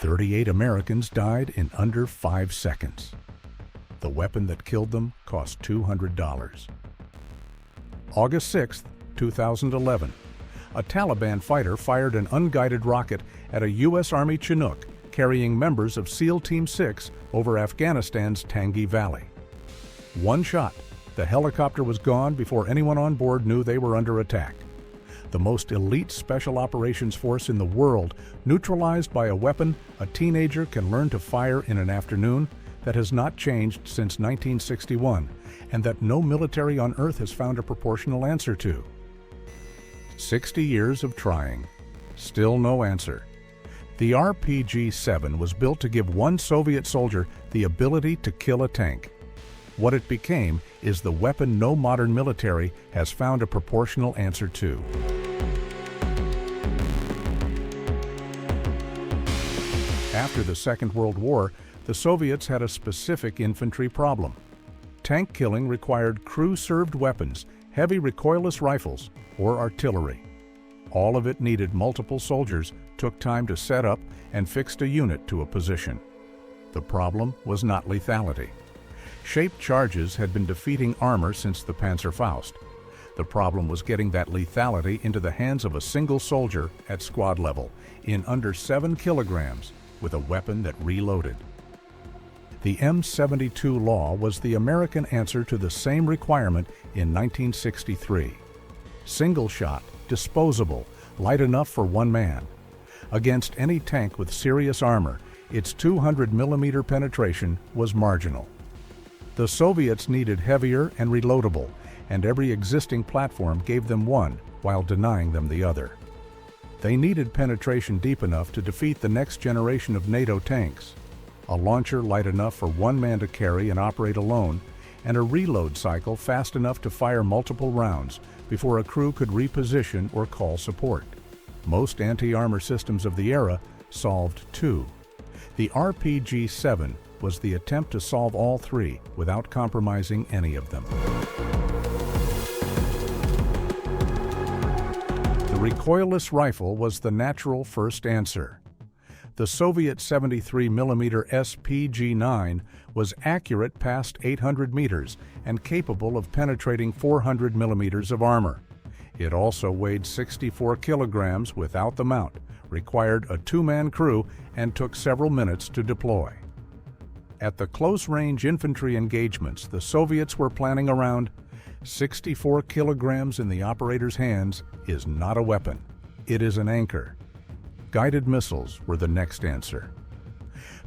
38 Americans died in under 5 seconds. The weapon that killed them cost $200. August 6, 2011. A Taliban fighter fired an unguided rocket at a U.S. Army Chinook carrying members of SEAL Team 6 over Afghanistan's Tangi Valley. One shot, the helicopter was gone before anyone on board knew they were under attack. The most elite special operations force in the world, neutralized by a weapon a teenager can learn to fire in an afternoon, that has not changed since 1961, and that no military on Earth has found a proportional answer to. 60 years of trying, still no answer. The RPG-7 was built to give one Soviet soldier the ability to kill a tank. What it became is the weapon no modern military has found a proportional answer to. After the Second World War, the Soviets had a specific infantry problem. Tank killing required crew-served weapons, heavy recoilless rifles, or artillery. All of it needed multiple soldiers, took time to set up, and fixed a unit to a position. The problem was not lethality. Shaped charges had been defeating armor since the Panzerfaust. The problem was getting that lethality into the hands of a single soldier at squad level, in under 7 kilograms, with a weapon that reloaded. The M72 law was the American answer to the same requirement in 1963. Single shot, disposable, light enough for one man. Against any tank with serious armor, its 200mm penetration was marginal. The Soviets needed heavier and reloadable, and every existing platform gave them one while denying them the other. They needed penetration deep enough to defeat the next generation of NATO tanks, a launcher light enough for one man to carry and operate alone, and a reload cycle fast enough to fire multiple rounds before a crew could reposition or call support. Most anti-armor systems of the era solved two. The RPG-7 was the attempt to solve all three without compromising any of them. The recoilless rifle was the natural first answer. The Soviet 73mm RPG-9 was accurate past 800 meters and capable of penetrating 400 millimeters of armor. It also weighed 64 kilograms without the mount, required a two-man crew, and took several minutes to deploy. At the close-range infantry engagements the Soviets were planning around, 64 kilograms in the operator's hands is not a weapon, it is an anchor. Guided missiles were the next answer.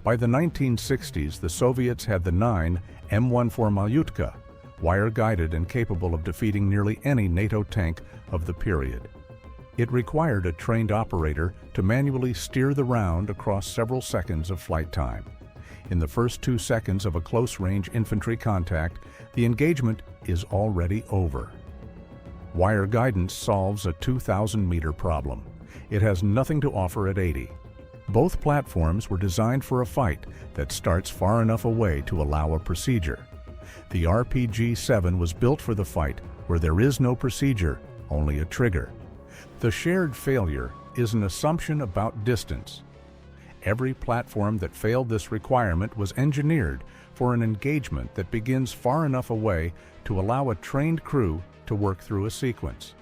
By the 1960s, the Soviets had the 9 M14 Malyutka, wire-guided and capable of defeating nearly any NATO tank of the period. It required a trained operator to manually steer the round across several seconds of flight time. In the first 2 seconds of a close-range infantry contact, the engagement is already over. Wire guidance solves a 2,000-meter problem. It has nothing to offer at 80. Both platforms were designed for a fight that starts far enough away to allow a procedure. The RPG-7 was built for the fight where there is no procedure, only a trigger. The shared failure is an assumption about distance. Every platform that failed this requirement was engineered for an engagement that begins far enough away to allow a trained crew to work through a sequence.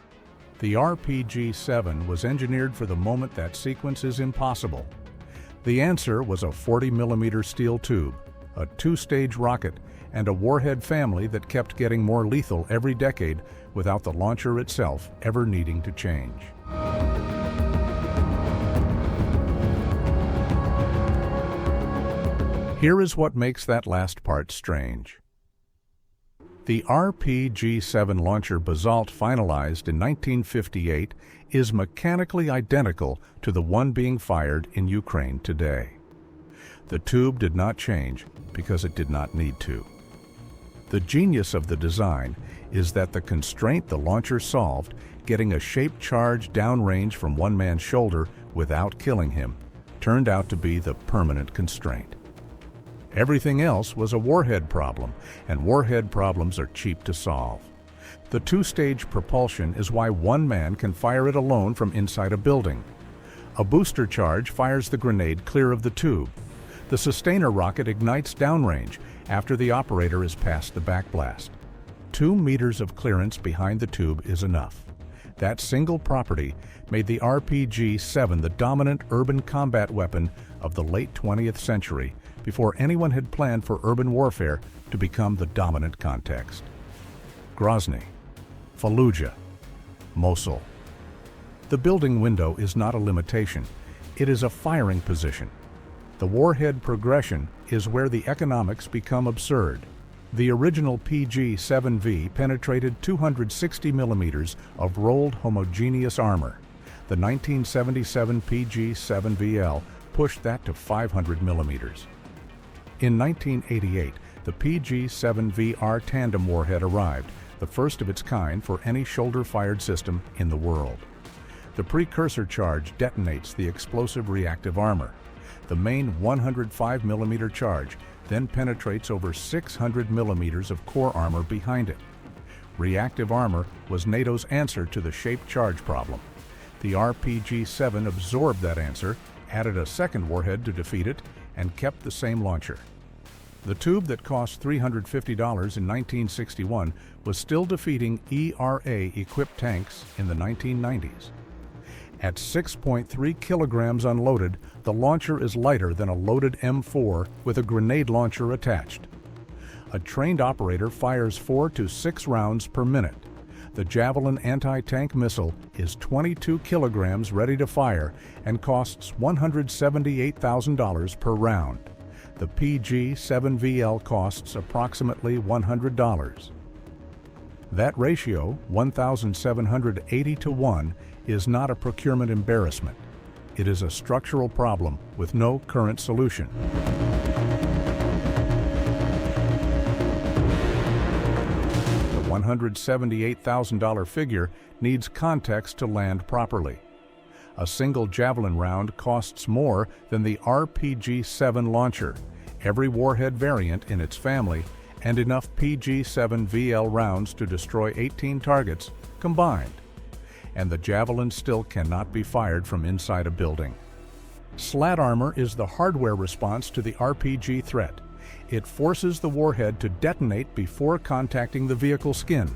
The RPG-7 was engineered for the moment that sequence is impossible. The answer was a 40mm steel tube, a 2-stage rocket, and a warhead family that kept getting more lethal every decade without the launcher itself ever needing to change. Here is what makes that last part strange. The RPG-7 launcher Basalt finalized in 1958 is mechanically identical to the one being fired in Ukraine today. The tube did not change because it did not need to. The genius of the design is that the constraint the launcher solved, getting a shaped charge downrange from one man's shoulder without killing him, turned out to be the permanent constraint. Everything else was a warhead problem, and warhead problems are cheap to solve. The 2-stage propulsion is why one man can fire it alone from inside a building. A booster charge fires the grenade clear of the tube. The sustainer rocket ignites downrange after the operator is past the backblast. 2 meters of clearance behind the tube is enough. That single property made the RPG-7 the dominant urban combat weapon of the late 20th century, before anyone had planned for urban warfare to become the dominant context. Grozny, Fallujah, Mosul. The building window is not a limitation, it is a firing position. The warhead progression is where the economics become absurd. The original PG-7V penetrated 260 millimeters of rolled homogeneous armor. The 1977 PG-7VL pushed that to 500 millimeters. In 1988, the PG-7VR tandem warhead arrived, the first of its kind for any shoulder-fired system in the world. The precursor charge detonates the explosive reactive armor. The main 105 millimeter charge then penetrates over 600 millimeters of core armor behind it. Reactive armor was NATO's answer to the shaped charge problem. The RPG-7 absorbed that answer, added a second warhead to defeat it, and kept the same launcher. The tube that cost $350 in 1961 was still defeating ERA-equipped tanks in the 1990s. At 6.3 kilograms unloaded, the launcher is lighter than a loaded M4 with a grenade launcher attached. A trained operator fires 4 to 6 rounds per minute. The Javelin anti-tank missile is 22 kilograms ready to fire and costs $178,000 per round. The PG-7VL costs approximately $100. That ratio, 1,780 to 1, is not a procurement embarrassment. It is a structural problem with no current solution. The $178,000 figure needs context to land properly. A single Javelin round costs more than the RPG-7 launcher, every warhead variant in its family, and enough PG-7VL rounds to destroy 18 targets combined. And the Javelin still cannot be fired from inside a building. Slat armor is the hardware response to the RPG threat. It forces the warhead to detonate before contacting the vehicle skin.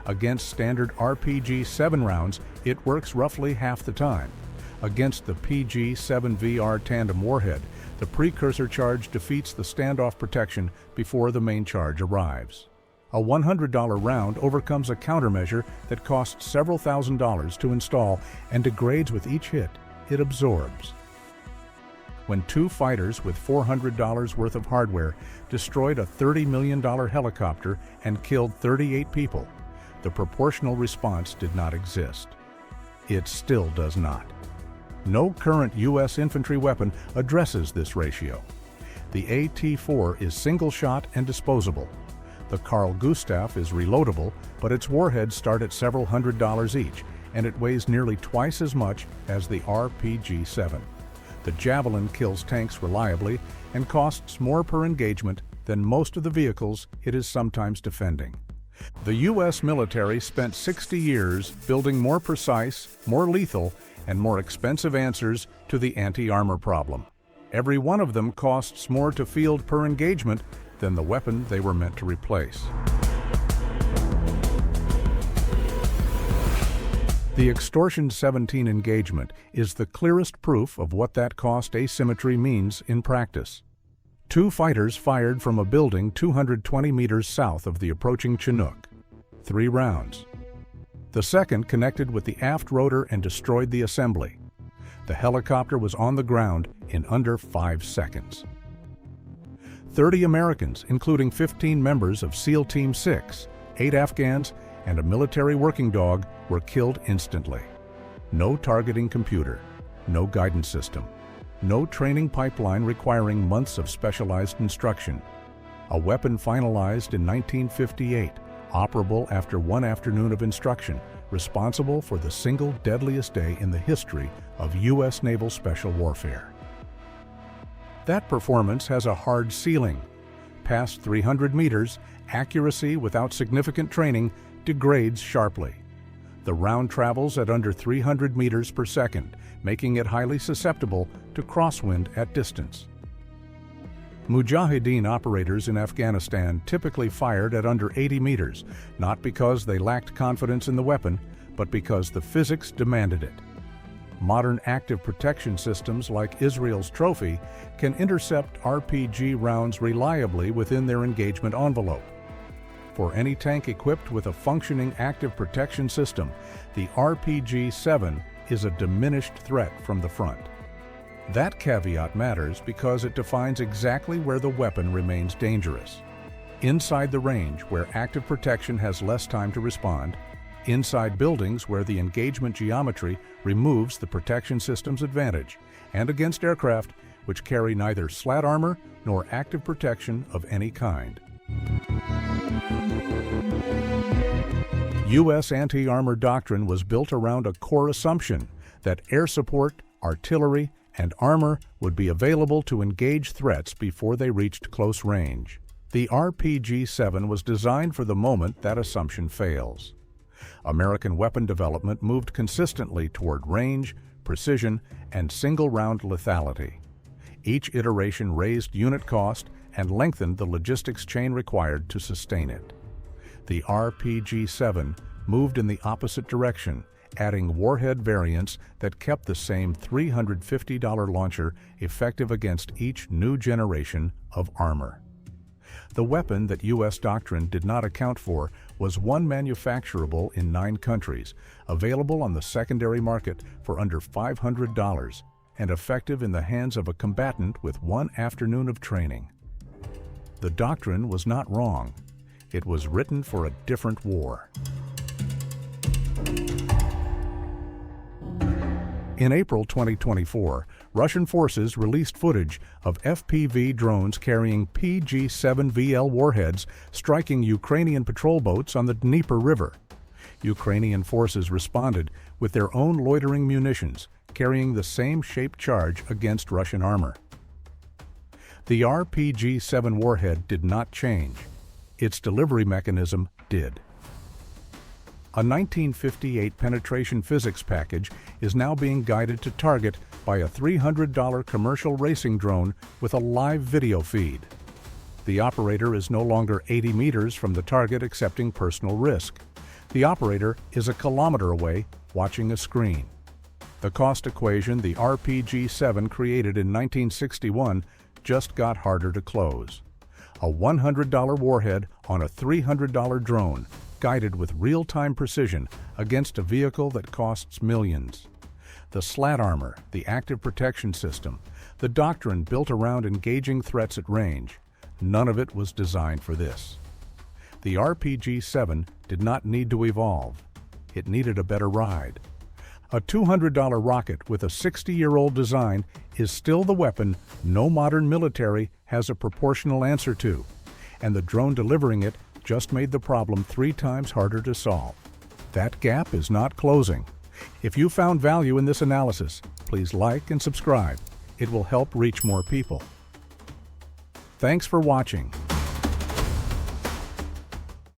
Against standard RPG-7 rounds, it works roughly half the time. Against the PG-7VR tandem warhead, the precursor charge defeats the standoff protection before the main charge arrives. A $100 round overcomes a countermeasure that costs several $1,000s to install and degrades with each hit it absorbs. When 2 fighters with $400 worth of hardware destroyed a $30 million helicopter and killed 38 people, the proportional response did not exist. It still does not. No current U.S. infantry weapon addresses this ratio. The AT-4 is single-shot and disposable. The Carl Gustaf is reloadable, but its warheads start at several $100s each, and it weighs nearly twice as much as the RPG-7. The Javelin kills tanks reliably and costs more per engagement than most of the vehicles it is sometimes defending. The U.S. military spent 60 years building more precise, more lethal, and more expensive answers to the anti-armor problem. Every one of them costs more to field per engagement than the weapon they were meant to replace. The Extortion 17 engagement is the clearest proof of what that cost asymmetry means in practice. 2 fighters fired from a building 220 meters south of the approaching Chinook. 3 rounds. The second connected with the aft rotor and destroyed the assembly. The helicopter was on the ground in under 5 seconds. 30 Americans, including 15 members of SEAL Team 6, 8 Afghans, and a military working dog, were killed instantly. No targeting computer, no guidance system, no training pipeline requiring months of specialized instruction. A weapon finalized in 1958, operable after 1 afternoon of instruction, responsible for the single deadliest day in the history of U.S. naval special warfare. That performance has a hard ceiling. Past 300 meters, accuracy without significant training degrades sharply. The round travels at under 300 meters per second, making it highly susceptible to crosswind at distance. Mujahideen operators in Afghanistan typically fired at under 80 meters, not because they lacked confidence in the weapon, but because the physics demanded it. Modern active protection systems like Israel's Trophy can intercept RPG rounds reliably within their engagement envelope. For any tank equipped with a functioning active protection system, the RPG-7 is a diminished threat from the front. That caveat matters because it defines exactly where the weapon remains dangerous. Inside the range, where active protection has less time to respond, inside buildings where the engagement geometry removes the protection system's advantage, and against aircraft which carry neither slat armor nor active protection of any kind. U.S. anti-armor doctrine was built around a core assumption that air support, artillery, and armor would be available to engage threats before they reached close range. The RPG-7 was designed for the moment that assumption fails. American weapon development moved consistently toward range, precision, and single-round lethality. Each iteration raised unit cost and lengthened the logistics chain required to sustain it. The RPG-7 moved in the opposite direction, adding warhead variants that kept the same $350 launcher effective against each new generation of armor. The weapon that U.S. doctrine did not account for was one manufacturable in 9 countries, available on the secondary market for under $500, and effective in the hands of a combatant with 1 afternoon of training. The doctrine was not wrong. It was written for a different war. In April 2024, Russian forces released footage of FPV drones carrying PG-7VL warheads striking Ukrainian patrol boats on the Dnieper River. Ukrainian forces responded with their own loitering munitions, carrying the same shaped charge against Russian armor. The RPG-7 warhead did not change. Its delivery mechanism did. A 1958 penetration physics package is now being guided to target by a $300 commercial racing drone with a live video feed. The operator is no longer 80 meters from the target accepting personal risk. The operator is a kilometer away watching a screen. The cost equation the RPG-7 created in 1961 just got harder to close. A $100 warhead on a $300 drone, guided with real-time precision against a vehicle that costs millions. The slat armor, the active protection system, the doctrine built around engaging threats at range, none of it was designed for this. The RPG-7 did not need to evolve. It needed a better ride. A $200 rocket with a 60-year-old design is still the weapon no modern military has a proportional answer to, and the drone delivering it just made the problem 3 times harder to solve. That gap is not closing. If you found value in this analysis, please like and subscribe. It will help reach more people. Thanks for watching.